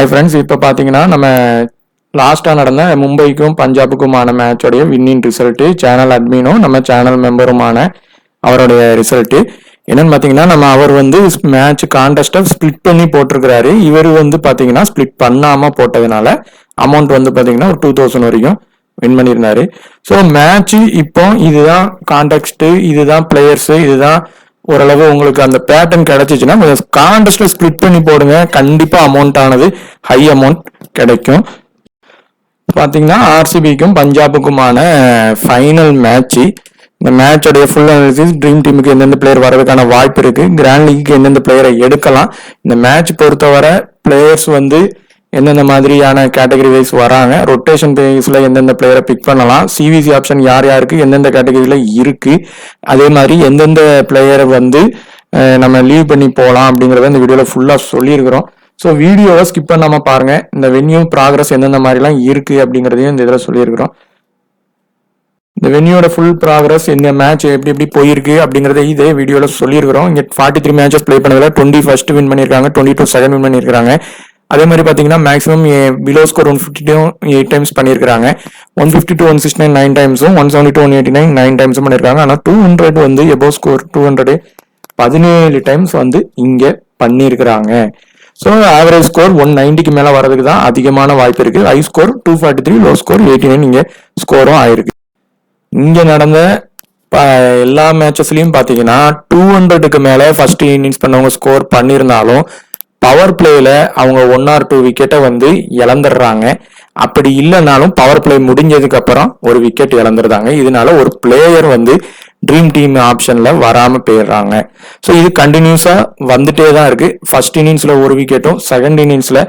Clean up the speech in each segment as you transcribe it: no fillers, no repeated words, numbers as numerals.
Hi friends, இப்போ பார்த்தீங்கன்னா நம்ம லாஸ்ட்டாக நடந்த மும்பைக்கும் பஞ்சாபுக்குமான மேட்சோடைய வின்னிங் ரிசல்ட்டு சேனல் அட்மினும் நம்ம சேனல் மெம்பருமான அவருடைய ரிசல்ட்டு என்னன்னு பார்த்தீங்கன்னா அவர் வந்து மேட்ச் கான்டெஸ்ட்டை ஸ்பிளிட் பண்ணி போட்டிருக்கிறாரு. இவர் வந்து பார்த்தீங்கன்னா ஸ்பிளிட் பண்ணாமல் போட்டதுனால அமௌண்ட் வந்து பார்த்தீங்கன்னா ஒரு 2000 வரைக்கும் வின் பண்ணியிருந்தாரு. ஸோ மேட்ச்சு இப்போ இதுதான் கான்டெக்ஸ்ட்டு, இதுதான் பிளேயர்ஸு, இதுதான் ஓரளவு உங்களுக்கு அந்த பேட்டர்ன் கிடைச்சிச்சுன்னா கான்டெஸ்ட்ல ஸ்பிளிட் பண்ணி போடுங்க. கண்டிப்பா அமௌண்ட் ஆனது ஹை அமௌண்ட் கிடைக்கும். பாத்தீங்கன்னா ஆர்சிபிக்கும் பஞ்சாபுக்குமான ஃபைனல் மேட்ச். இந்த மேட்சோடைய ஃபுல் அனாலிசிஸ், ட்ரீம் டீமுக்கு எந்தெந்த பிளேயர் வரதுக்கான வாய்ப்பு இருக்கு, கிராண்ட் லீக்கு எந்தெந்த பிளேயரை எடுக்கலாம், இந்த மேட்ச் பொறுத்தவரை பிளேயர்ஸ் வந்து எந்தெந்த மாதிரியான கேட்டகரி வைஸ் வராங்க, ரொட்டேஷன் பேஸ்ல எந்தெந்த பிளேயரை பிக் பண்ணலாம், சிவிசி ஆப்ஷன் யார் யாருக்கு எந்தெந்த கேட்டகரியில இருக்கு, அதே மாதிரி எந்தெந்த பிளேயரை வந்து நம்ம லீவ் பண்ணி போகலாம் அப்படிங்கிறத இந்த வீடியோவில் ஃபுல்லாக சொல்லியிருக்கிறோம். ஸோ வீடியோவை ஸ்கிப் பண்ணாமல் பாருங்க. இந்த வென்யூ ப்ராக்ரஸ் எந்தெந்த மாதிரிலாம் இருக்கு அப்படிங்கிறதையும் இந்த இதில் சொல்லியிருக்கிறோம். இந்த வென்யூட ஃபுல் ப்ராக்ரஸ், இந்த மேட்ச் எப்படி எப்படி போயிருக்கு அப்படிங்கிறத இதே வீடியோவில் சொல்லியிருக்கிறோம். இங்கே 43 மேட்சஸ் ப்ளே பண்ணதில் 20 ஃபர்ஸ்ட் வின் பண்ணியிருக்காங்க, 22 செகண்ட் வின் பண்ணியிருக்காங்க. அதே மாதிரி பார்த்தீங்கன்னா மேக்ஸிமம் பிலோ ஸ்கோர் 152 8 டைம்ஸ் பண்ணியிருக்காங்க, 152 169 9 டைம்ஸும், 172 189 9 டைம்ஸும் பண்ணியிருக்காங்க. ஆனால் 200 வந்து எபோ ஸ்கோர் 200 17 டைம்ஸ் வந்து இங்கே பண்ணியிருக்கிறாங்க. ஸோ ஆவரேஜ் ஸ்கோர் 190க்கு மேலே வரதுக்கு தான் அதிகமான வாய்ப்பு இருக்கு. ஹை ஸ்கோர் 243, லோ ஸ்கோர் 89 இங்கே ஸ்கோரும் ஆயிருக்கு. இங்கே நடந்த எல்லா மேட்சஸ்லையும் பார்த்தீங்கன்னா 200க்கு மேலே ஃபர்ஸ்ட் இன்னிங்ஸ் பண்ணவங்க ஸ்கோர் பண்ணியிருந்தாலும் பவர் பிளேல அவங்க 1 or 2 விக்கெட்டை வந்து இழந்துடுறாங்க. அப்படி இல்லைனாலும் பவர் பிளே முடிஞ்சதுக்கு அப்புறம் ஒரு விக்கெட் இழந்துருந்தாங்க. இதனால ஒரு பிளேயர் வந்து ட்ரீம் டீம் ஆப்ஷன்ல வராம போயிடுறாங்க. ஸோ இது கண்டினியூஸா வந்துட்டே தான் இருக்கு. ஃபர்ஸ்ட் இன்னிங்ஸ்ல ஒரு விக்கெட்டும், செகண்ட் இன்னிங்ஸ்ல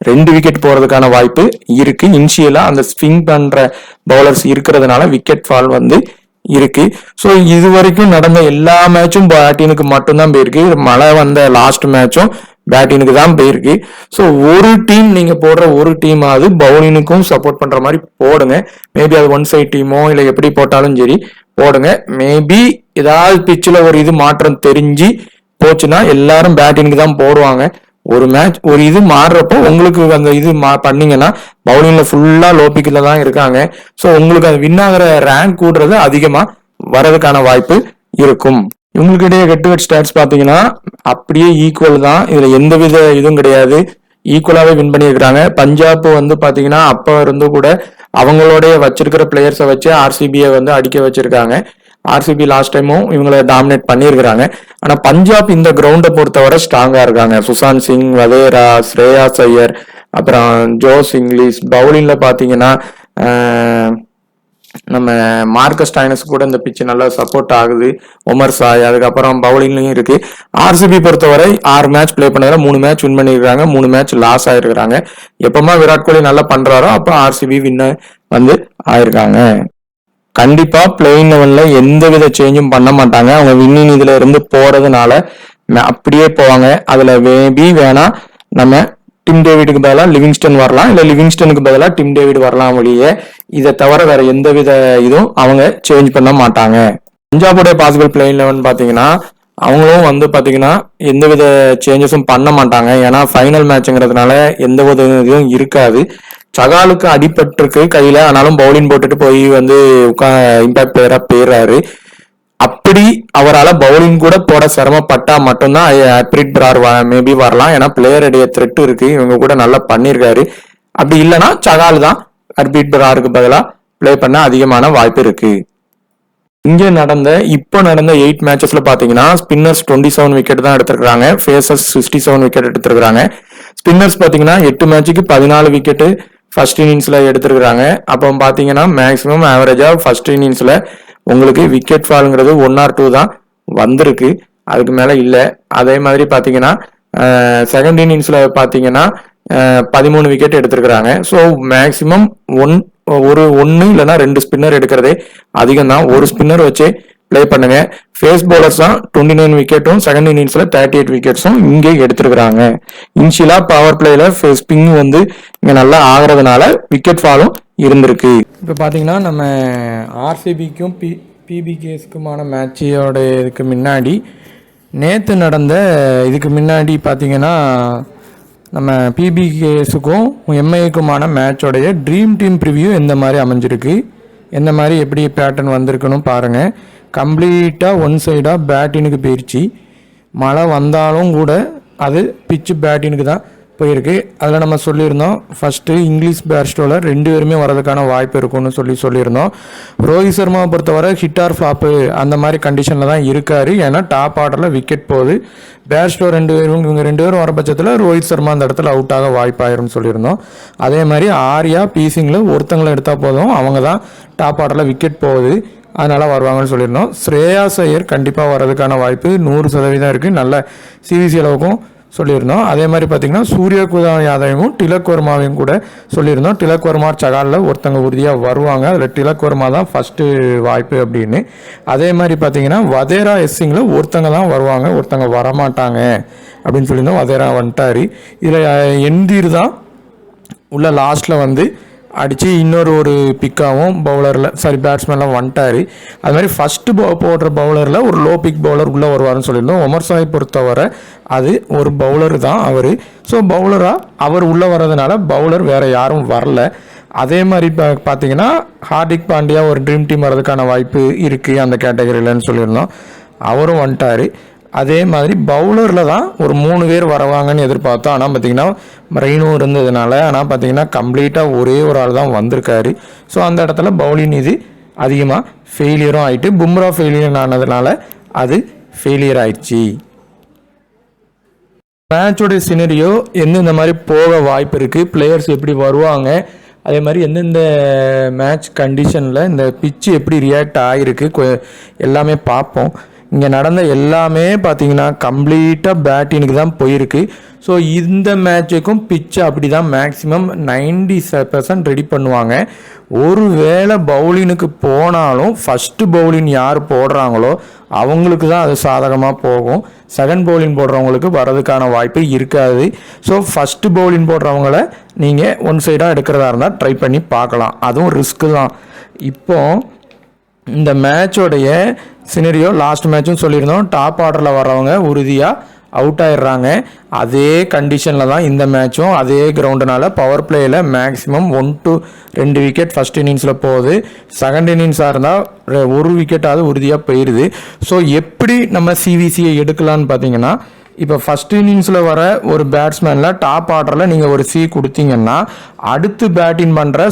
2 விக்கெட் போறதுக்கான வாய்ப்பு இருக்கு. இனிஷியலா அந்த ஸ்விங் பண்ற பவுலர்ஸ் இருக்கிறதுனால விக்கெட் ஃபால் வந்து இருக்கு. ஸோ இது வரைக்கும் நடந்த எல்லா மேட்சும் பேட்டினுக்கு மட்டும்தான் போயிருக்கு. மழை வந்த லாஸ்ட் மேட்சும் பேட்டினுக்கு தான் போயிருக்கு. ஸோ ஒரு டீம் நீங்க போடுற ஒரு டீமாவது பவுலினுக்கும் சப்போர்ட் பண்ற மாதிரி போடுங்க. மேபி அது ஒன் சைட் டீமோ இல்லை எப்படி போட்டாலும் சரி போடுங்க. மேபி ஏதாவது பிச்சில் ஒரு இது மாற்றம் தெரிஞ்சு போச்சுன்னா எல்லாரும் பேட்டினுக்கு தான் போடுவாங்க. ஒரு மேட்ச் ஒரு இது மாறுறப்போ உங்களுக்கு அந்த இது பண்ணீங்கன்னா பவுலிங்ல ஃபுல்லா லோ பிக்ல தான் இருக்காங்க. ஸோ உங்களுக்கு அது வின் ஆகிற ரேங்க் கூடுறது அதிகமா வரதுக்கான வாய்ப்பு இருக்கும். இவங்களுக்கு இடையே ஹெட் டு ஹெட் ஸ்டாட்ஸ் பார்த்தீங்கன்னா அப்படியே ஈக்குவல் தான். இதுல எந்தவித இதுவும் கிடையாது, ஈக்குவலாவே வின் பண்ணியிருக்கிறாங்க. பஞ்சாப் வந்து பாத்தீங்கன்னா அப்ப இருந்து கூட அவங்களோட வச்சிருக்கிற பிளேயர்ஸை வச்சு ஆர்சிபியை வந்து அடிக்க வச்சிருக்காங்க. ஆர்சிபி லாஸ்ட் டைமும் இவங்களை டாமினேட் பண்ணியிருக்கிறாங்க. ஆனா பஞ்சாப் இந்த கிரவுண்டை பொறுத்தவரை ஸ்ட்ராங்கா இருக்காங்க. சுஷாந்த் சிங், வதேரா, ஸ்ரேயாஸ் ஐயர், அப்புறம் ஜோஸ் இங்கிலீஷ். பவுலிங்ல பாத்தீங்கன்னா நம்ம மார்க்கஸ் ஸ்டைனஸ் கூட இந்த பிச்சு நல்லா சப்போர்ட் ஆகுது. ஒமர் சாய், அதுக்கப்புறம் பவுலிங்லயும் இருக்கு. ஆர்சிபி பொறுத்தவரை 6 மேட்ச் பிளே பண்ணதுல 3 மேட்ச் வின் பண்ணிருக்காங்க, 3 மேட்ச் லாஸ் ஆயிருக்காங்க. எப்பமா விராட் கோலி நல்லா பண்றாரோ அப்ப ஆர்சிபி வின் வந்து ஆயிருக்காங்க. கண்டிப்பா பிளேயிங் லெவன்ல எந்த வித சேஞ்சும் பண்ண மாட்டாங்க. அவங்க வின்னிங் இதுல இருந்து போறதுனால அப்படியே போவாங்க. அதுல மேபி வேணா நம்ம டிம் டேவிடுக்கு பதிலாக லிவிங்ஸ்டன் வரலாம், இல்ல லிவிங்ஸ்டனுக்கு பதிலாக டிம் டேவிட் வரலாம். வழியே இதை தவிர வேற எந்த வித இதுவும் அவங்க சேஞ்ச் பண்ண மாட்டாங்க. பஞ்சாபோட பாசிபிள் பிளேயிங் லெவன் பாத்தீங்கன்னா அவங்களும் வந்து பாத்தீங்கன்னா எந்த வித சேஞ்சஸும் பண்ண மாட்டாங்க. ஏன்னா ஃபைனல் மேட்ச்ங்கிறதுனால எந்த வித இதுவும் இருக்காது. சகாலுக்கு அடிபட்டிருக்கு கையில, ஆனாலும் பவுலிங் போட்டுட்டு போய் வந்து இம்பாக்ட் பிளேயரா போயிடுறாரு. அப்படி அவரால் பவுலிங் கூட போட சிரமப்பட்டா மட்டும்தான் ஹர்ப்ரீத் பிரார் மேபி வரலாம். ஏன்னா பிளேயர் இடையே த்ரெட் இருக்கு, இவங்க கூட நல்லா பண்ணிருக்காரு. அப்படி இல்லைன்னா சகால் தான் ஹர்ப்ரீத் பிராருக்கு பதிலாக பிளே பண்ண அதிகமான வாய்ப்பு இருக்கு. இங்க இப்போ நடந்த 8 மேட்சஸ்ல பாத்தீங்கன்னா ஸ்பின்னர்ஸ் 27 விக்கெட் தான் எடுத்திருக்காங்க, ஃபேசர்ஸ் 67 விக்கெட் எடுத்திருக்காங்க. ஸ்பின்னர்ஸ் பாத்தீங்கன்னா 8 மேட்சுக்கு 14 விக்கெட் ஃபர்ஸ்ட் இன்னிங்ஸ்ல எடுத்திருக்காங்க. அப்போ பாத்தீங்கன்னா மேக்சிமம் ஆவரேஜா ஃபர்ஸ்ட் இன்னிங்ஸ்ல உங்களுக்கு விக்கெட் ஃபால்ங்கிறது 1 or 2 தான் வந்திருக்கு, அதுக்கு மேல இல்ல. அதே மாதிரி பாத்தீங்கன்னா செகண்ட் இன்னிங்ஸ்ல பாத்தீங்கன்னா 13 விக்கெட் எடுத்திருக்கிறாங்க. ஸோ மேக்சிமம் ஒன்னு இல்லைன்னா 2 ஸ்பின்னர் எடுக்கிறதே அதிகம் தான். ஒரு ஸ்பின்னர் வச்சு பிளே பண்ணுங்க. ஃபேஸ் பவுலர்ஸ் தான் 29 விக்கெட்டும், செகண்ட் இன்னிங்ஸ்ல 38 விக்கெட்ஸும் இங்கே எடுத்திருக்கிறாங்க. இனிஷியலா பவர் பிளேல ஸ்பின் வந்து இங்க நல்லா ஆகிறதுனால விக்கெட் ஃபாலும் இருந்திருக்கு. இப்போ பார்த்தீங்கன்னா நம்ம ஆர்சிபிக்கும் பிபிகேஸ்க்குமான மேட்சோட இதுக்கு முன்னாடி நேற்று நடந்த இதுக்கு முன்னாடி பார்த்தீங்கன்னா நம்ம பிபிகேஸுக்கும் எம்ஐக்குமான மேட்சோடைய ட்ரீம் டீம் ப்ரிவ்யூ எந்த மாதிரி அமைஞ்சிருக்கு, எந்த மாதிரி எப்படி பேட்டர்ன் வந்திருக்குன்னு பாருங்கள். கம்ப்ளீட்டாக ஒன் சைடாக பேட்டினுக்கு போயிடுச்சு. மழை வந்தாலும் கூட அது பிச்சு பேட்டினுக்கு தான் போயிருக்கு. அதில் நம்ம சொல்லியிருந்தோம் ஃபஸ்ட்டு இங்கிலீஷ் பேர்ஸ்டோவில் 2 பேருமே வரதுக்கான வாய்ப்பு இருக்குன்னு சொல்லியிருந்தோம். ரோஹித் சர்மாவை பொறுத்தவரை ஹிட் ஆர் ஃப்ளாப்பு அந்த மாதிரி கண்டிஷனில் தான் இருக்கார். ஏன்னா டாப் ஆர்டரில் விக்கெட் போகுது. பேர்ஸ்டோ 2 பேரும் இவங்க 2 பேரும் வர பட்சத்தில் ரோஹித் சர்மா அந்த இடத்துல அவுட் ஆக வாய்ப்பாயிரும்னு சொல்லியிருந்தோம். அதே மாதிரி ஆர்யா பீசிங்கில் ஒருத்தங்களை எடுத்தால் போதும், அவங்க தான் டாப் ஆர்டரில் விக்கெட் போகுது, அதனால் வருவாங்கன்னு சொல்லியிருந்தோம். ஸ்ரேயாஸ் ஐயர் கண்டிப்பாக வர்றதுக்கான வாய்ப்பு 100% இருக்குது. நல்ல சிவிசி அளவுக்கும் சொல்லியிருந்தோம். அதே மாதிரி பார்த்திங்கன்னா சூரியகுமார் யாதவையும் டிலக் வர்மாவையும் கூட சொல்லியிருந்தோம். டிலக் வர்மா சகாலில் ஒருத்தங்க உறுதியாக வருவாங்க, அதில் டிலக் வர்மா தான் ஃபஸ்ட்டு வாய்ப்பு அப்படின்னு. அதே மாதிரி பார்த்திங்கன்னா வதேரா எஸ்ஸிங்கில் ஒருத்தங்க தான் வருவாங்க, ஒருத்தங்க வரமாட்டாங்க அப்படின்னு சொல்லியிருந்தோம். வதேரா வந்துட்டார். இதில் எந்தீர் தான் உள்ள லாஸ்ட்டில் வந்து அடித்து ஒரு பிக்காகவும் பேட்ஸ்மேன்லாம் வந்துட்டார். அது மாதிரி ஃபஸ்ட்டு போடுற பவுலரில் ஒரு லோ பிக் பவுலர் உள்ளே வருவார்னு சொல்லியிருந்தோம். உமர் சாய் பொறுத்தவரை அது ஒரு பவுலர் தான் அவர். ஸோ பவுலராக அவர் உள்ளே வர்றதுனால பவுலர் வேறு யாரும் வரல. அதே மாதிரி பார்த்தீங்கன்னா ஹார்திக் பாண்டியா ஒரு ட்ரீம் டீம் வர்றதுக்கான வாய்ப்பு இருக்குது அந்த கேட்டகரியிலன்னு சொல்லியிருந்தோம், அவரும் வந்துட்டார். அதே மாதிரி பவுலரில் தான் ஒரு 3 பேர் வருவாங்கன்னு எதிர்பார்த்தோம். ஆனால் பார்த்திங்கன்னா ரெய்னும் இருந்ததுனால ஆனால் பார்த்திங்கன்னா கம்ப்ளீட்டாக ஒரே ஒரு ஆள் தான் வந்திருக்காரு. ஸோ அந்த இடத்துல பவுலிங் இது அதிகமாக ஃபெயிலியரும் ஆகிட்டு பும்ரா ஃபெயிலியர் ஆனதுனால அது ஃபெயிலியர் ஆயிடுச்சு. மேட்சோடைய சினரியோ எந்தெந்த மாதிரி போக வாய்ப்பு இருக்குது, பிளேயர்ஸ் எப்படி வருவாங்க, அதே மாதிரி எந்தெந்த மேட்ச் கண்டிஷனில் இந்த பிச்சு எப்படி ரியாக்ட் ஆகிருக்கு எல்லாமே பார்ப்போம். இங்கே நடந்த எல்லாமே பார்த்தீங்கன்னா கம்ப்ளீட்டாக பேட்டினுக்கு தான் போயிருக்கு. ஸோ இந்த மேட்சுக்கும் பிச்சு அப்படி தான் மேக்ஸிமம் 90% ரெடி பண்ணுவாங்க. ஒரு வேளை பவுலினுக்கு போனாலும் ஃபஸ்ட்டு பவுலிங் யார் போடுறாங்களோ அவங்களுக்கு தான் அது சாதகமாக போகும். செகண்ட் பவுலிங் போடுறவங்களுக்கு வர்றதுக்கான வாய்ப்பு இருக்காது. ஸோ ஃபஸ்ட்டு பவுலிங் போடுறவங்கள நீங்கள் ஒன் சைடாக எடுக்கிறதா இருந்தால் ட்ரை பண்ணி பார்க்கலாம், அதுவும் ரிஸ்க்கு தான். இப்போது இந்த மேட்சோடைய சினரியோ லாஸ்ட் மேட்சும் சொல்லியிருந்தோம், டாப் ஆர்டரில் வர்றவங்க உறுதியாக அவுட் ஆயிடுறாங்க. அதே கண்டிஷனில் தான் இந்த மேட்சும், அதே கிரவுண்டுனால பவர் பிளேயில் மேக்ஸிமம் 1 to 2 விக்கெட் ஃபஸ்ட் இன்னிங்ஸில் போகுது. செகண்ட் இன்னிங்ஸாக இருந்தால் 1 விக்கெட்டாவது உறுதியாக போயிடுது. ஸோ எப்படி நம்ம சிவிசியை எடுக்கலான்னு பார்த்தீங்கன்னா, இப்போ ஃபஸ்ட் இன்னிங்ஸில் வர ஒரு பேட்ஸ்மேனில் டாப் ஆர்டரில் நீங்கள் ஒரு சி கொடுத்தீங்கன்னா அடுத்து பேட்டிங் பண்ணுற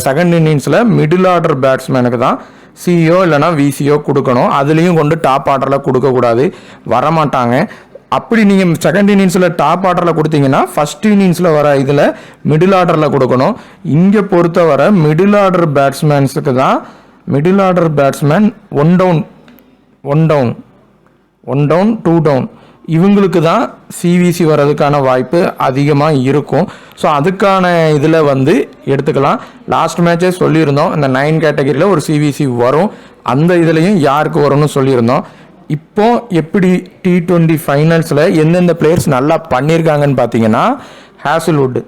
செகண்ட் இன்னிங்ஸில் மிடில் ஆர்டர் பேட்ஸ்மேனுக்கு தான் சிஓ இல்லைனா விசிஓ கொடுக்கணும். அதுலேயும் கொண்டு டாப் ஆர்டரில் கொடுக்கக்கூடாது, வரமாட்டாங்க. அப்படி நீங்கள் செகண்ட் இன்னிங்ஸில் டாப் ஆர்டரில் கொடுத்தீங்கன்னா ஃபஸ்ட் இன்னிங்ஸில் வர இதில் மிடில் ஆர்டரில் கொடுக்கணும். இங்கே பொறுத்தவரை மிடில் ஆர்டர் பேட்ஸ்மேன்ஸுக்கு தான் middle order batsman 1 down 2 down இவங்களுக்கு தான் சிவிசி வர்றதுக்கான வாய்ப்பு அதிகமாக இருக்கும். ஸோ அதுக்கான இதில் வந்து எடுத்துக்கலாம். லாஸ்ட் மேட்சே சொல்லியிருந்தோம் இந்த 9 கேட்டகரியில் ஒரு சிவிசி வரும், அந்த இதுலேயும் யாருக்கு வரும்னு சொல்லியிருந்தோம். இப்போ எப்படி T20 ஃபைனல்ஸில் எந்தெந்த பிளேயர்ஸ் நல்லா பண்ணியிருக்காங்கன்னு பார்த்தீங்கன்னா, ஹேசில்வுட்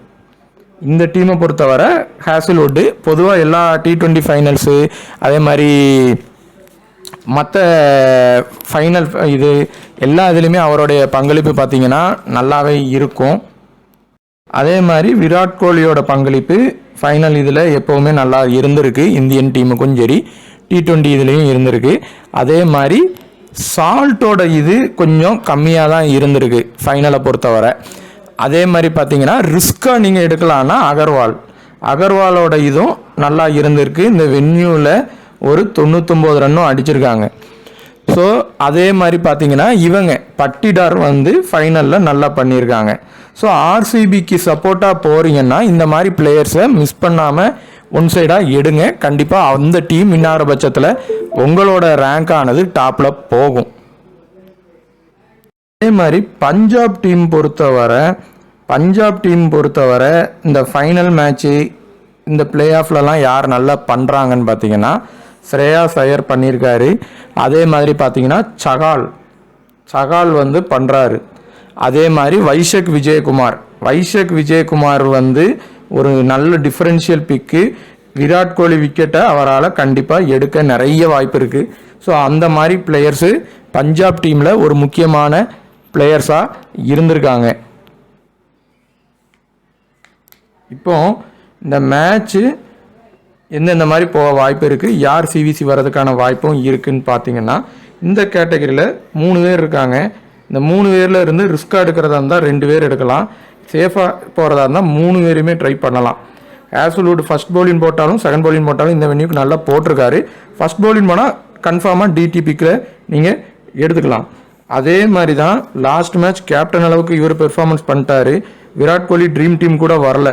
இந்த டீமை பொறுத்தவரை ஹேசில்வுட்டு பொதுவாக எல்லா T20 ஃபைனல்ஸு அதே மாதிரி மற்ற ஃபைனல் இது எல்லா இதுலேயுமே அவருடைய பங்களிப்பு பார்த்திங்கன்னா நல்லாவே இருக்கும். அதே மாதிரி விராட் கோலியோட பங்களிப்பு ஃபைனல் இதில் எப்போவுமே நல்லா இருந்திருக்கு, இந்தியன் டீமுக்கும் சரி T20 இதுலேயும் இருந்திருக்கு. அதே மாதிரி சால்ட்டோட இது கொஞ்சம் கம்மியாக தான் இருந்திருக்கு ஃபைனலை பொறுத்தவரை. அதே மாதிரி பார்த்தீங்கன்னா ரிஸ்க்காக நீங்கள் எடுக்கலான்னா அகர்வாலோட இதுவும் நல்லா இருந்திருக்கு. இந்த வென்யூவில் ஒரு 99 ரன்னும் அடிச்சிருக்காங்க. ஸோ அதே மாதிரி பார்த்தீங்கன்னா இவங்க பட்டிடார் வந்து ஃபைனலில் நல்லா பண்ணியிருக்காங்க. ஸோ ஆர்சிபிக்கு சப்போர்ட்டாக போகிறீங்கன்னா இந்த மாதிரி பிளேயர்ஸை மிஸ் பண்ணாமல் ஒன் சைடாக எடுங்க. கண்டிப்பாக அந்த டீம் இன்னார பட்சத்தில் உங்களோட ரேங்க் ஆனது டாப்பில் போகும். அதே மாதிரி பஞ்சாப் டீம் பொறுத்தவரை இந்த ஃபைனல் மேட்ச்சு இந்த பிளே ஆஃப்லலாம் யார் நல்லா பண்ணுறாங்கன்னு பார்த்தீங்கன்னா ஸ்ரேயாஸ் ஐயர் பண்ணியிருக்காரு. அதே மாதிரி பார்த்தீங்கன்னா சகால் வந்து பண்ணுறாரு. அதே மாதிரி வைஷக் விஜயகுமார் வந்து ஒரு நல்ல டிஃபரன்ஷியல் பிக்கு. விராட் கோலி விக்கெட்டை அவரால் கண்டிப்பாக எடுக்க நிறைய வாய்ப்பு இருக்குது. ஸோ அந்த மாதிரி பிளேயர்ஸு பஞ்சாப் டீமில் ஒரு முக்கியமான பிளேயர்ஸாக இருந்திருக்காங்க. இப்போ இந்த மேட்ச்சு எந்தெந்த மாதிரி போக வாய்ப்பு இருக்குது, யார் சிவிசி வர்றதுக்கான வாய்ப்பும் இருக்குதுன்னு பார்த்தீங்கன்னா, இந்த கேட்டகரியில் 3 பேர் இருக்காங்க. இந்த 3 பேரில் இருந்து ரிஸ்க்காக எடுக்கிறதா இருந்தால் 2 பேர் எடுக்கலாம். சேஃபாக போகிறதா இருந்தால் 3 பேருமே ட்ரை பண்ணலாம். ஹேசல்வுட் ஃபஸ்ட் பவுலிங் போட்டாலும் செகண்ட் பவுலிங் போட்டாலும் இந்த வென்யூக்கு நல்லா போட்டிருக்காரு. ஃபஸ்ட் பவுலிங் போனால் கன்ஃபார்மாக டிடிபிக்கில் நீங்கள் எடுத்துக்கலாம். அதே மாதிரி தான் லாஸ்ட் மேட்ச் கேப்டன் அளவுக்கு இவர் பெர்ஃபார்மன்ஸ் பண்ணிட்டாரு. விராட் கோலி ட்ரீம் டீம் கூட வரல.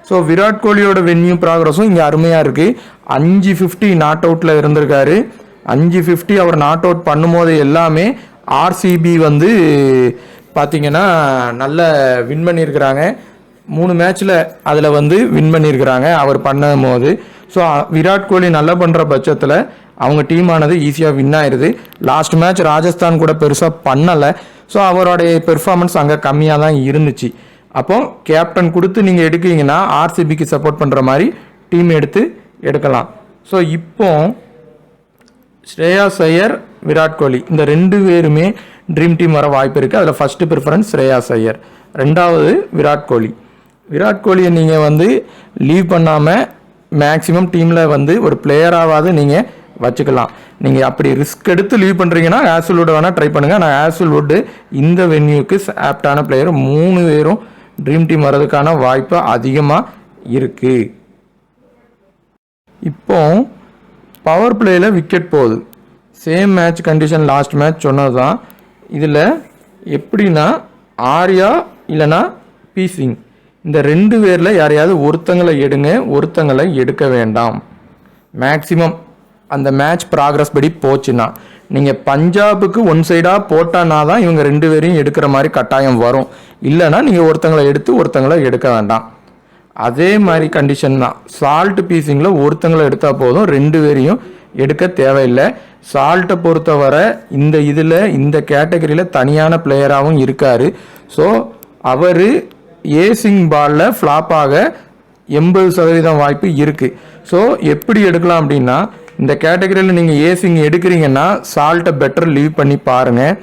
ஸோ விராட் கோலியோட வென்யூ ப்ராக்ரஸும் இங்கே அருமையாக இருக்குது. 550 நாட் அவுட்டில் இருந்திருக்காரு. 550 அவர் நாட் அவுட் பண்ணும்போது எல்லாமே ஆர்சிபி வந்து பார்த்திங்கன்னா நல்ல வின் பண்ணியிருக்கிறாங்க. 3 மேட்ச்சில் அதில் வந்து வின் பண்ணியிருக்கிறாங்க அவர் பண்ணும் போது. ஸோ விராட் கோலி நல்லா பண்ணுற பட்சத்தில் அவங்க டீமானது ஈஸியாக வின் ஆயிடுது. லாஸ்ட் மேட்ச் ராஜஸ்தான் கூட பெருசாக பண்ணலை. ஸோ அவருடைய பெர்ஃபார்மன்ஸ் அங்கே கம்மியாக தான் இருந்துச்சு. அப்போ கேப்டன் கொடுத்து நீங்கள் எடுக்கிறீங்கன்னா ஆர்சிபிக்கு சப்போர்ட் பண்ணுற மாதிரி டீம் எடுக்கலாம். ஸோ இப்போ ஸ்ரேயாஸ் ஐயர், விராட் கோலி இந்த 2 பேருமே ட்ரீம் டீம் வர வாய்ப்பு இருக்குது. அதில் ஃபஸ்ட்டு ப்ரிஃபரன்ஸ் ஸ்ரேயாஸ் ஐயர், 2வது விராட் கோலி. விராட் கோலியை நீங்கள் வந்து லீவ் பண்ணாமல் மேக்ஸிமம் டீமில் வந்து ஒரு பிளேயராவது நீங்கள் வச்சுக்கலாம். நீங்கள் அப்படி ரிஸ்க் எடுத்து லீவ் பண்ணுறீங்கன்னா ஹேசல்வுட் வேணால் ட்ரை பண்ணுங்கள். ஆனால் ஹேசல்வுட் இந்த வென்யூக்கு ஆப்டான பிளேயர். 3 பேரும் ட்ரீம் டீம் வர்றதுக்கான வாய்ப்பு அதிகமாக இருக்குது. இப்போ பவர் பிளேயில் விக்கெட் போகுது. Same match condition last match சொன்னது தான். இதில் எப்படின்னா ஆர்யா இல்லைனா பீசிங் இந்த 2 பேரில் யாரையாவது ஒருத்தங்களை எடுங்க, ஒருத்தங்களை எடுக்க வேண்டாம். மேக்ஸிமம் அந்த மேட்ச் ப்ராக்ரஸ் படி போச்சுன்னா நீங்கள் பஞ்சாபுக்கு ஒன் சைடாக போட்டானா தான் இவங்க 2 பேரையும் எடுக்கிற மாதிரி கட்டாயம் வரும். இல்லைனா நீங்கள் ஒருத்தங்களை எடுத்து ஒருத்தங்களை எடுக்க வேண்டாம். அதே மாதிரி கண்டிஷன் தான் சால்ட் பீசிங்கில் ஒருத்தங்களை எடுத்தால் போதும், 2 பேரையும் எடுக்க தேவையில்லை. சால்ட்டை பொறுத்தவரை இந்த கேட்டகரியில் தனியான பிளேயராகவும் இருக்கார். ஸோ அவர் ஏசிங் பாலில் ஃப்ளாப் ஆக 80% வாய்ப்பு இருக்குது. ஸோ எப்படி எடுக்கலாம் அப்படின்னா, இந்த கேட்டகரியில் நீங்கள் ஏசிங் எடுக்கிறீங்கன்னா சால்ட்டை பெட்டர் லீவ் பண்ணி பாருங்கள்.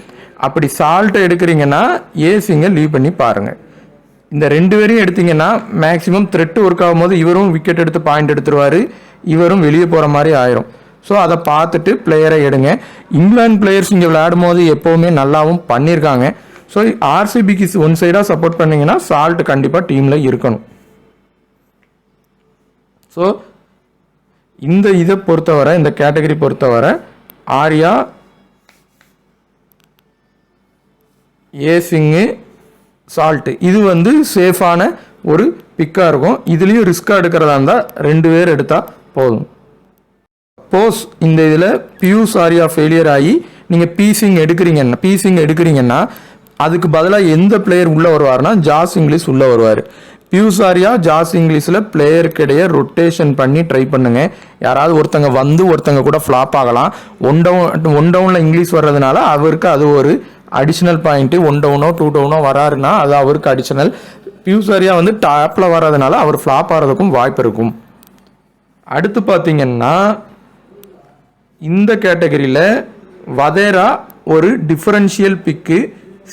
அப்படி சால்ட்டை எடுக்கிறீங்கன்னா ஏசிங்கை லீவ் பண்ணி பாருங்கள். இந்த 2 பேரையும் எடுத்தீங்கன்னா மேக்ஸிமம் த்ரெட் ஒர்க் ஆகும்போது இவரும் விக்கெட் எடுத்து பாயிண்ட் எடுத்துருவார், இவரும் வெளியே போகிற மாதிரி ஆயிரும். ஸோ அதை பார்த்துட்டு பிளேயரை எடுங்க. இங்கிலாந்து பிளேயர்ஸ் இங்கே விளையாடும் போது எப்போவுமே நல்லாவும் பண்ணியிருக்காங்க. ஸோ ஆர்சிபிக்கு ஒன் சைடாக சப்போர்ட் பண்ணிங்கன்னா சால்ட் கண்டிப்பாக டீமில் இருக்கணும். ஸோ இதை பொறுத்தவரை, இந்த கேட்டகரி பொறுத்தவரை ஆர்யா, ஏசிங்கு, சால்ட்டு இது வந்து சேஃபான ஒரு பிக்காக இருக்கும். இதுலேயும் ரிஸ்க்காக எடுக்கிறதா இருந்தால் 2 பேர் எடுத்தால் போதும். சப்போஸ் இந்த இதில் பியூஸ் ஆர்யா ஃபெயிலியர் ஆகி நீங்கள் பீசிங் எடுக்கிறீங்கன்னா அதுக்கு பதிலாக எந்த பிளேயர் உள்ளே வருவார்னா ஜாஸ் இங்கிலீஷ் உள்ளே வருவார். பியூஸ் ஆர்யா, ஜாஸ் இங்கிலீஷில் பிளேயருக்கிடையே ரொட்டேஷன் பண்ணி ட்ரை பண்ணுங்க. யாராவது ஒருத்தங்க வந்து ஒருத்தங்க கூட ஃப்ளாப் ஆகலாம். ஒன் டவுனில் இங்கிலீஷ் வர்றதுனால அவருக்கு அது ஒரு அடிஷ்னல் பாயிண்ட்டு. 1 டவுனோ 2 டவுனோ வராருன்னா அது அவருக்கு அடிஷ்னல். பியூஸ் ஆர்யா வந்து டாப்பில் வர்றதுனால அவர் ஃப்ளாப் ஆகிறதுக்கும் வாய்ப்பு இருக்கும். அடுத்து பார்த்தீங்கன்னா இந்த கேட்டகரியில் வதேரா ஒரு டிஃபரன்ஷியல் பிக்கு.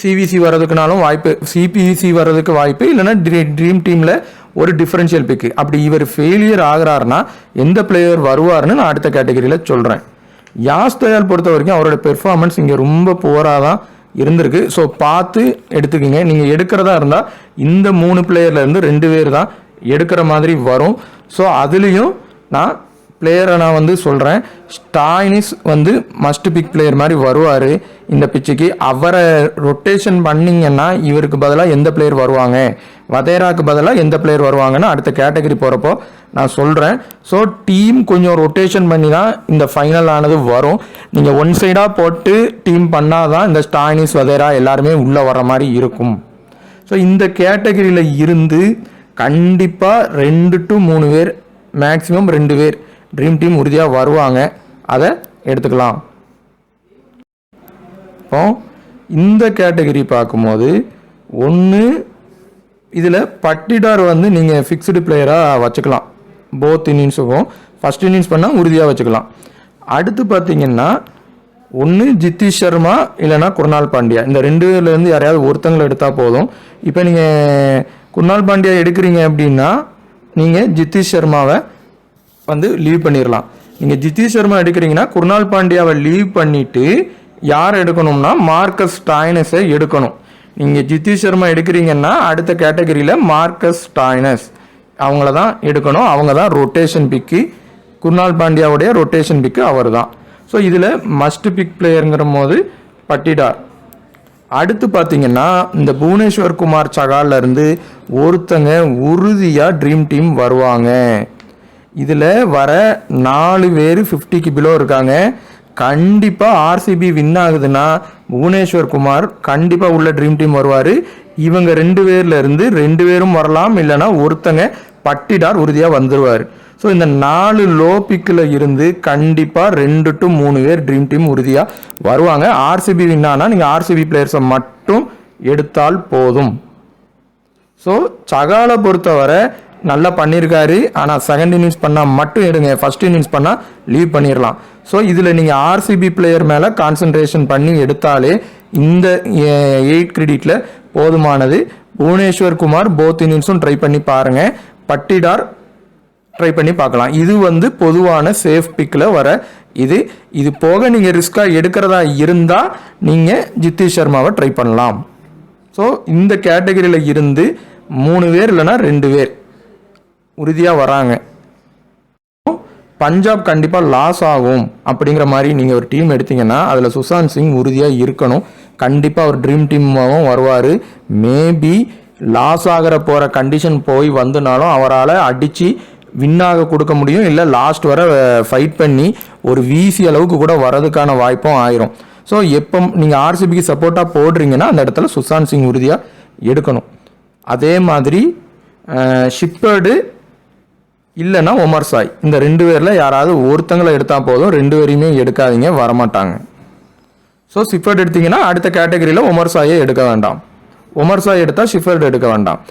சிவிசி வர்றதுக்குனாலும் வாய்ப்பு, சிபிசி வர்றதுக்கு வாய்ப்பு, இல்லைனா ட்ரீம் டீமில் ஒரு டிஃபரன்ஷியல் பிக்கு. அப்படி இவர் ஃபெயிலியர் ஆகிறாருன்னா எந்த பிளேயர் வருவார்னு நான் அடுத்த கேட்டகரியில் சொல்கிறேன். யாஸ் தயால் பொறுத்த வரைக்கும் அவரோட பெர்ஃபார்மன்ஸ் இங்கே ரொம்ப புவராக தான் இருந்திருக்கு. ஸோ பார்த்து எடுத்துக்கோங்க. நீங்கள் எடுக்கிறதா இருந்தால் இந்த 3 பிளேயர்லேருந்து 2 பேர் தான் எடுக்கிற மாதிரி வரும். ஸோ அதுலேயும் நான் பிளேயரை நான் வந்து சொல்கிறேன். ஸ்டாய்னிஸ் வந்து மஸ்ட் பிக் பிளேயர் மாதிரி வருவார் இந்த பிச்சுக்கு. அவரை ரொட்டேஷன் பண்ணிங்கன்னா இவருக்கு பதிலாக எந்த பிளேயர் வருவாங்க, வதேராக்கு பதிலாக எந்த பிளேயர் வருவாங்கன்னு அடுத்த கேட்டகரி போகிறப்போ நான் சொல்கிறேன். ஸோ டீம் கொஞ்சம் ரொட்டேஷன் பண்ணி தான் இந்த ஃபைனல் ஆனது வரும். நீங்கள் ஒன் சைடாக போட்டு டீம் பண்ணால் தான் இந்த ஸ்டாய்னிஸ், வதேரா எல்லாருமே உள்ளே வர மாதிரி இருக்கும். ஸோ இந்த கேட்டகரியில் இருந்து கண்டிப்பாக 2 to 3 பேர், மேக்ஸிமம் 2 பேர் ட்ரீம் டீம் உறுதியாக வருவாங்க. அதை எடுத்துக்கலாம். இப்போ இந்த கேட்டகரி பார்க்கும்போது ஒன்று இதில் பட்டிடார் வந்து நீங்கள் ஃபிக்ஸ்டு பிளேயராக வச்சுக்கலாம். போத் இன்னிங்ஸுக்கும் ஃபஸ்ட் இன்னிங்ஸ் பண்ணால் உறுதியாக வச்சுக்கலாம். அடுத்து பார்த்தீங்கன்னா ஒன்று ஜித்தீஷ் சர்மா இல்லைனா குர்னால் பாண்டியா, இந்த 2 பேர்லேருந்து யாரையாவது ஒருத்தங்களை எடுத்தால் போதும். இப்போ நீங்கள் குர்னால் பாண்டியா எடுக்கிறீங்க அப்படின்னா நீங்கள் ஜித்தேஷ் சர்மாவை வந்து லீவ் பண்ணிடலாம். நீங்கள் ஜித்தேஷ் சர்மா எடுக்கிறீங்கன்னா குர்னால் பாண்டியாவை லீவ் பண்ணிவிட்டு யார் எடுக்கணும்னா மார்க்கஸ் ஸ்டாய்னஸை எடுக்கணும். நீங்கள் ஜித்தேஷ் சர்மா எடுக்கிறீங்கன்னா அடுத்த கேட்டகரியில் மார்க்கஸ் ஸ்டாய்னஸ் அவங்கள தான் எடுக்கணும். அவங்க தான் ரொட்டேஷன் பிக்கு. குர்னால் பாண்டியாவுடைய ரொட்டேஷன் பிக்கு அவர் தான். ஸோ இதில் மஸ்ட் பிக் பிளேயருங்கிற போது பட்டிடார். அடுத்து பார்த்தீங்கன்னா இந்த புவனேஸ்வர் குமார் சகாலிருந்து ஒருத்தங்க உறுதியாக ட்ரீம் டீம் வருவாங்க. இதில் வர 4 பேர் 50க்கு பிலோ இருக்காங்க. கண்டிப்பாக ஆர்சிபி வின் ஆகுதுன்னா புவனேஸ்வர் குமார் கண்டிப்பாக உள்ள ட்ரீம் டீம் வருவார். இவங்க 2 பேர்ல இருந்து 2 பேரும் வரலாம், இல்லைன்னா ஒருத்தங்க பட்டிடார் உறுதியாக வந்துடுவார். ஸோ இந்த 4 லோ பிக்கில் இருந்து கண்டிப்பாக 2 to 3 பேர் ட்ரீம் டீம் உறுதியாக வருவாங்க. ஆர்சிபி வின்னானா நீங்கள் ஆர்சிபி பிளேயர்ஸை மட்டும் எடுத்தால் போதும். ஸோ சகாலை பொறுத்தவரை நல்லா பண்ணியிருக்காரு. ஆனால் செகண்ட் இன்னிங்ஸ் பண்ணால் மட்டும் எடுங்க, ஃபர்ஸ்ட் இன்னிங்ஸ் பண்ணால் லீவ் பண்ணிடலாம். ஸோ இதில் நீங்கள் ஆர்சிபி பிளேயர் மேலே கான்சன்ட்ரேஷன் பண்ணி எடுத்தாலே இந்த 8 கிரெடிட்டில் போதுமானது. புவனேஸ்வர் குமார் போத் இன்னிங்ஸும் ட்ரை பண்ணி பாருங்கள். பட்டிடார் ட்ரை பண்ணி பார்க்கலாம். இது வந்து பொதுவான சேஃப் பிக்கில் வர இது போக நீங்கள் ரிஸ்காக எடுக்கிறதா இருந்தால் நீங்கள் ஜித்தேஷ் சர்மாவை ட்ரை பண்ணலாம். ஸோ இந்த கேட்டகரியில் இருந்து 3 பேர் இல்லைன்னா 2 பேர் உறுதியாக வராங்க. பஞ்சாப் கண்டிப்பாக லாஸ் ஆகும் அப்படிங்கிற மாதிரி நீங்கள் ஒரு டீம் எடுத்தீங்கன்னா அதில் சுஷாந்த் சிங் உறுதியாக இருக்கணும். கண்டிப்பாக ஒரு ட்ரீம் டீமாகவும் வருவார். மேபி லாஸ் ஆகிற போகிற கண்டிஷன் போய் வந்தனாலும் அவரால் அடித்து வின்னாக கொடுக்க முடியும். இல்லை லாஸ்ட் வர ஃபைட் பண்ணி ஒரு வீசி அளவுக்கு கூட வரதுக்கான வாய்ப்பும் ஆயிரும். ஸோ எப்போ நீங்கள் ஆர்சிபிக்கு சப்போர்ட்டாக போடுறீங்கன்னா அந்த இடத்துல சுஷாந்த் சிங் உறுதியாக எடுக்கணும். அதே மாதிரி ஷிப்பர்டு இல்லைன்னா ஒமர் சாய், இந்த 2 பேரில் யாராவது ஒருத்தங்களை எடுத்தால் போதும். 2 பேரையுமே எடுக்காதீங்க, வரமாட்டாங்க. ஸோ ஷிப்பர்டு எடுத்தீங்கன்னா அடுத்த கேட்டகரியில் ஒமர் சாயை எடுக்க வேண்டாம். ஒமர் சாய் எடுத்தால் ஷிப்பர்டு எடுக்க வேண்டாம்.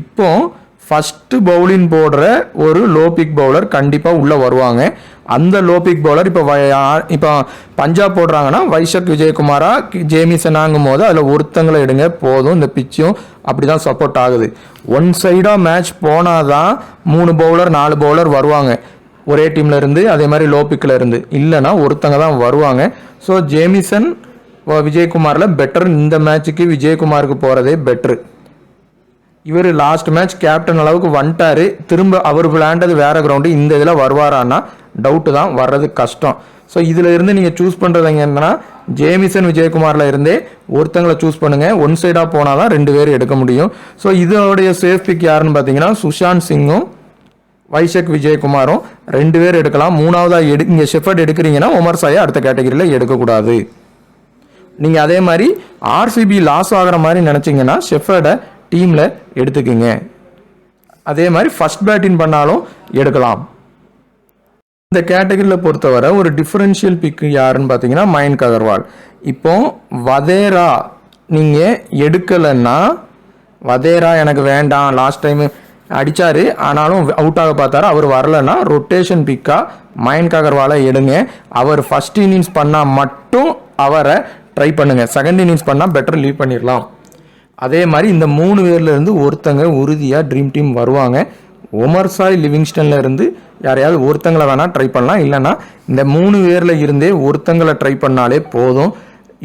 இப்போ ஃபஸ்ட்டு பவுலிங் போடுற ஒரு லோ பிக் பவுலர் கண்டிப்பாக உள்ளே வருவாங்க. அந்த லோ பிக் பவுலர் இப்போ பஞ்சாப் போடுறாங்கன்னா வைஷக் விஜயகுமாரா ஜேமிசனாங்கும் போது அதில் ஒருத்தங்களை எடுங்க போதும். இந்த பிச்சும் அப்படி தான் சப்போர்ட் ஆகுது. ஒன் சைடாக மேட்ச் போனால் தான் 3 பவுலர் 4 பவுலர் வருவாங்க ஒரே டீமில் இருந்து. அதே மாதிரி லோ பிக்கில் இருந்து இல்லைன்னா ஒருத்தங்க தான் வருவாங்க. ஸோ ஜேமிசன் விஜயகுமாரில் பெட்டர். இந்த மேட்சுக்கு விஜயகுமாருக்கு போகிறதே பெட்ரு. இவர் லாஸ்ட் மேட்ச் கேப்டன் அளவுக்கு வந்துட்டாரு. திரும்ப அவர் விளையாண்டது வேற கிரவுண்டு. இந்த இதில் வருவாரான்னா டவுட்டு தான், வர்றது கஷ்டம். ஸோ இதில் இருந்து நீங்கள் சூஸ் பண்ணுறது என்னன்னா ஜேமிசன் விஜயகுமாரில் இருந்தே ஒருத்தங்களை சூஸ் பண்ணுங்கள். ஒன் சைடாக போனால் தான் 2 பேர் எடுக்க முடியும். ஸோ இதோடைய சேஃப் பிக் யாருன்னு பார்த்தீங்கன்னா சுஷாந்த் சிங்கும் வைஷக் விஜயகுமாரும் 2 பேர் எடுக்கலாம். 3வதாக இங்கே ஷெஃபர்ட் எடுக்கிறீங்கன்னா ஒமர் சாயை அடுத்த கேட்டகரியில் எடுக்கக்கூடாது. நீங்கள் அதே மாதிரி ஆர்சிபி லாஸ் ஆகிற மாதிரி நினச்சிங்கன்னா ஷெஃபர்டை டீமில் எடுத்துக்கிங்க. அதே மாதிரி ஃபர்ஸ்ட் பேட்டிங் பண்ணாலும் எடுக்கலாம். இந்த கேட்டகரியில் பொறுத்தவரை ஒரு டிஃபரன்ஷியல் பிக்கு யாருன்னு பார்த்தீங்கன்னா மயங்க் அகர்வால். இப்போ வதேரா நீங்கள் எடுக்கலைன்னா, வதேரா எனக்கு வேண்டாம் லாஸ்ட் டைம் அடித்தார் ஆனாலும் அவுட் ஆக பார்த்தாரு அவர் வரலன்னா ரொட்டேஷன் பிக்காக மயங்க் அகர்வாலை எடுங்க. அவர் ஃபர்ஸ்ட் இன்னிங்ஸ் பண்ணால் மட்டும் அவரை ட்ரை பண்ணுங்கள். செகண்ட் இன்னிங்ஸ் பண்ணால் பெட்டர் லீவ் பண்ணிடலாம். அதே மாதிரி இந்த 3 பேர்ல இருந்து ஒருத்தங்க உறுதியாக ட்ரீம் டீம் வருவாங்க. ஒமர் சாய் லிவிங்ஸ்டன்ல இருந்து யாரையாவது ஒருத்தங்களை வேணால் ட்ரை பண்ணலாம். இல்லைன்னா இந்த 3 பேரில் இருந்தே ஒருத்தங்களை ட்ரை பண்ணாலே போதும்.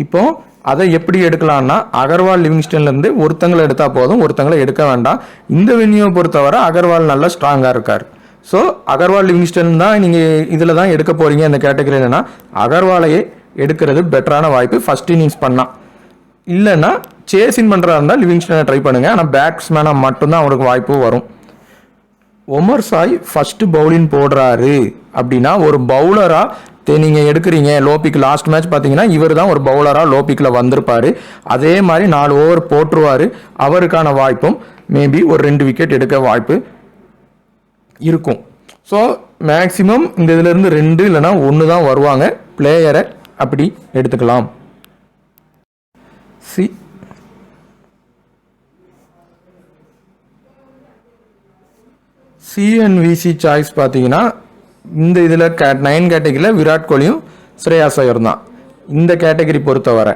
இப்போ அதை எப்படி எடுக்கலாம்னா அகர்வால் லிவிங்ஸ்டன்லேருந்து ஒருத்தங்களை எடுத்தால் போதும், ஒருத்தங்களை எடுக்க வேண்டாம். இந்த வென்யூவை பொறுத்தவரை அகர்வால் நல்லா ஸ்ட்ராங்காக இருக்கார். ஸோ அகர்வால் லிவிங்ஸ்டன் தான் நீங்கள் இதில் தான் எடுக்க போகிறீங்க. இந்த கேட்டகரியிலனா அகர்வாலையே எடுக்கிறது பெட்டரான வாய்ப்பு ஃபர்ஸ்ட் இன்னிங்ஸ் பண்ணால். இல்லைன்னா சேசிங் பண்ணுறதா இருந்தால் லிவிங்ஸ்டனை ட்ரை பண்ணுங்கள். ஆனால் பேட்ஸ்மேனாக மட்டும்தான் அவருக்கு வாய்ப்பு வரும். ஒமர் சாய் ஃபஸ்ட்டு பவுலிங் போடுறாரு அப்படின்னா ஒரு பவுலராக நீங்கள் எடுக்கிறீங்க. லோபிக் லாஸ்ட் மேட்ச் பார்த்தீங்கன்னா இவர் தான் ஒரு பவுலராக லோபிக்கில் வந்திருப்பார். அதே மாதிரி 4 ஓவர் போட்டுருவார். அவருக்கான வாய்ப்பும் மேபி ஒரு 2 விக்கெட் எடுக்க வாய்ப்பு இருக்கும். ஸோ மேக்சிமம் இந்த இதிலேருந்து 2 இல்லைனா 1 தான் வருவாங்க. பிளேயரை அப்படி எடுத்துக்கலாம். சிஎன்விசி சாய்ஸ் பார்த்தீங்கன்னா இந்த இதில் 9 கேட்டகரியில் விராட் கோலியும் ஸ்ரேயாஸ் ஐயரும் தான் இந்த கேட்டகரி பொறுத்தவரை.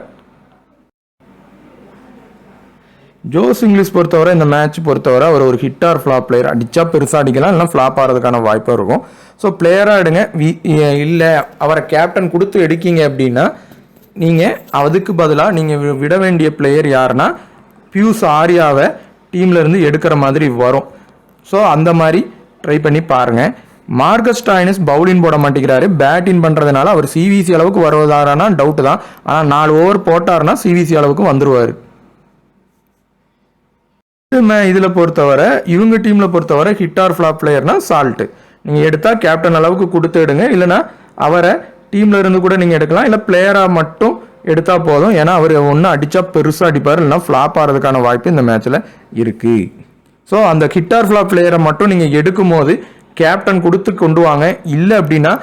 ஜோஸ் இங்கிலீஷ் பொறுத்தவரை இந்த மேட்ச் பொறுத்தவரை அவர் ஒரு ஹிட் ஆர் ஃப்ளாப் பிளேயர். அடித்தா பெருசாக அடிக்கலாம், இல்லைனா ஃப்ளாப் ஆகிறதுக்கான வாய்ப்பும் இருக்கும். ஸோ பிளேயராக எடுங்க. இல்லை அவரை கேப்டன் கொடுத்து எடுக்கீங்க அப்படின்னா நீங்கள் அதுக்கு பதிலாக நீங்கள் விட வேண்டிய பிளேயர் யாருன்னா பியூஸ் ஆரியாவை டீமில் இருந்து எடுக்கிற மாதிரி வரும். ஸோ அந்த மாதிரி ட்ரை பண்ணி பாருங்கள். மார்கஸ் ஸ்டாயினிஸ் பவுலிங் போட மாட்டேங்கிறாரு. பேட்டிங் பண்ணுறதுனால அவர் சிவிசி அளவுக்கு வருவதாரானா டவுட்டு தான். ஆனால் 4 ஓவர் போட்டார்னா சிவிசி அளவுக்கு வந்துடுவார். இதில் பொறுத்தவரை இவங்க டீமில் பொறுத்தவரை ஹிட் ஆர் ஃப்ளாப் பிளேயர்னா சால்ட்டு. நீங்கள் எடுத்தால் கேப்டன் அளவுக்கு கொடுத்து எடுங்க, இல்லைனா அவரை டீமில் இருந்து கூட நீங்கள் எடுக்கலாம், இல்லை பிளேயராக மட்டும் எடுத்தால் போதும். ஏன்னா அவர் ஒன்று அடித்தா பெருசாக அடிப்பார், இல்லைனா ஃப்ளாப் ஆகிறதுக்கான வாய்ப்பு இந்த மேட்ச்சில் இருக்குது. ஸோ அந்த ஹிட் ஆர் ஃப்ளாப் பிளேயரை மட்டும் நீங்கள் எடுக்கும் போது கேப்டன் கொடுத்து கொண்டு வாங்க. இல்லை அப்படின்னா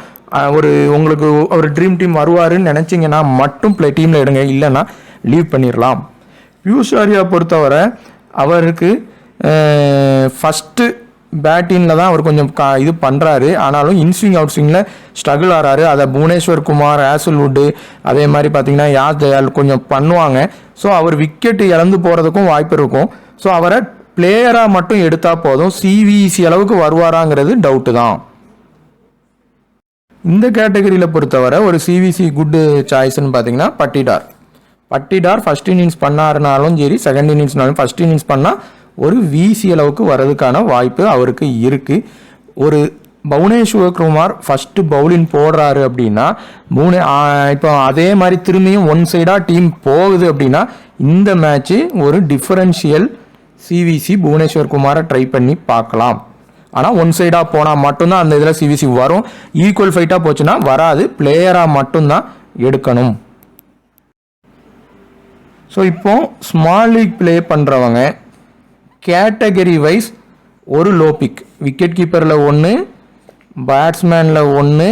உங்களுக்கு ஒரு ட்ரீம் டீம் வருவாருன்னு நினச்சிங்கன்னா மட்டும் டீமில் எடுங்க, இல்லைன்னா லீவ் பண்ணிடலாம். பியூஷ் ஆரியா பொறுத்தவரை அவருக்கு ஃபஸ்ட்டு பேட்டிங்கில் தான் அவர் கொஞ்சம் இது பண்ணுறாரு. ஆனாலும் இன்ஸ்விங் அவுட் ஸ்விங்கில் ஸ்ட்ரகிள் ஆகிறாரு. அதை புவனேஸ்வர் குமார், ஆசல்வுட்டு, அதே மாதிரி பார்த்தீங்கன்னா யாஸ் தயால் கொஞ்சம் பண்ணுவாங்க. ஸோ அவர் விக்கெட்டு இழந்து போகிறதுக்கும் வாய்ப்பு இருக்கும். ஸோ அவரை பிளேயராக மட்டும் எடுத்தால் போதும். சிவிசி அளவுக்கு வருவாராங்கிறது டவுட்டு தான். இந்த கேட்டகரியில் பொறுத்தவரை ஒரு சிவிசி குட் சாய்ஸ்ன்னு பார்த்தீங்கன்னா பட்டிடார் ஃபர்ஸ்ட் இன்னிங்ஸ் பண்ணாருனாலும் சரி, செகண்ட் இன்னிங்ஸ்னாலும் ஃபர்ஸ்ட் இன்னிங்ஸ் பண்ணால் ஒரு விசி அளவுக்கு வர்றதுக்கான வாய்ப்பு அவருக்கு இருக்குது. ஒரு புவனேஸ்வர் குமார் ஃபஸ்ட்டு பவுலிங் போடுறாரு அப்படின்னா இப்போ அதே மாதிரி திரும்பியும் ஒன் சைடாக டீம் போகுது அப்படின்னா இந்த மேட்ச்சு ஒரு டிஃபரன்ஷியல் சிவிசி புவனேஸ்வர் குமாரை ட்ரை பண்ணி பார்க்கலாம். ஆனால் ஒன் சைடாக போனால் மட்டும்தான் அந்த இதில் சிவிசி வரும். ஈக்குவல் ஃபைட்டாக போச்சுன்னா வராது. பிளேயராக மட்டும்தான் எடுக்கணும். ஸோ இப்போ ஸ்மால் லீக் ப்ளே பண்ணுறவங்க கேட்டகரி வைஸ் ஒரு லோ பிக், விக்கெட் கீப்பரில் 1, பேட்ஸ்மேனில் 1,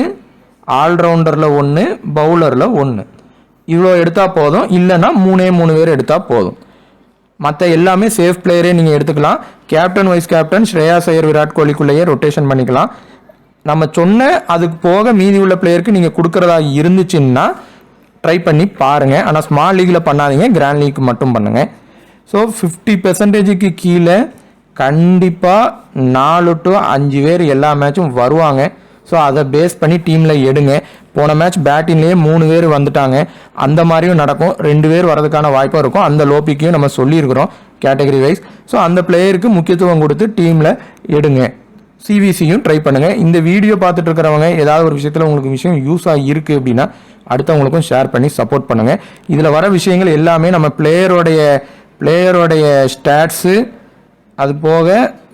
ஆல்ரவுண்டரில் 1, பவுலரில் 1, இவ்வளோ எடுத்தால் போதும். இல்லைன்னா 3 பேர் எடுத்தால் போதும். மற்ற எல்லாமே சேஃப் பிளேயரே நீங்கள் எடுத்துக்கலாம். Captain vice captain Shreyas Iyer Virat கோலிக்குள்ளேயே ரொட்டேஷன் பண்ணிக்கலாம். நம்ம சொன்ன அதுக்கு போக மீதி உள்ள பிளேயருக்கு நீங்கள் கொடுக்குறதா இருந்துச்சுன்னா ட்ரை பண்ணி பாருங்கள். ஆனால் ஸ்மால் லீக்கில் பண்ணாதீங்க, கிராண்ட் லீக் மட்டும் பண்ணுங்கள். ஸோ 50% கீழே கண்டிப்பாக 4 to 5 பேர் எல்லா மேட்சும் வருவாங்க. ஸோ அதை பேஸ் பண்ணி டீமில் எடுங்க. போன மேட்ச் பேட்டிங்லேயே 3 பேர் வந்துட்டாங்க. அந்த மாதிரியும் நடக்கும். 2 பேர் வரதுக்கான வாய்ப்பும் இருக்கும். அந்த லோபிக்கையும் நம்ம சொல்லியிருக்கிறோம் கேட்டகரி வைஸ். ஸோ அந்த பிளேயருக்கு முக்கியத்துவம் கொடுத்து டீமில் எடுங்க. சிவிசியும் ட்ரை பண்ணுங்கள். இந்த வீடியோ பார்த்துட்டு இருக்கிறவங்க ஏதாவது ஒரு விஷயத்தில் உங்களுக்கு விஷயம் யூஸாக இருக்குது அப்படின்னா அடுத்தவங்களுக்கும் ஷேர் பண்ணி சப்போர்ட் பண்ணுங்கள். இதில் வர விஷயங்கள் எல்லாமே நம்ம பிளேயரோடைய ஸ்டாட்ஸு, அது போக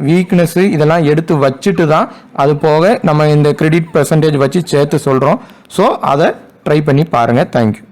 வீக்னஸ்ஸு இதெல்லாம் எடுத்து வச்சுட்டு தான் அது போக நம்ம இந்த கிரெடிட் பெர்சன்டேஜ் வச்சு சேர்த்து சொல்கிறோம். ஸோ அதை ட்ரை பண்ணி பாருங்கள். தேங்க்யூ.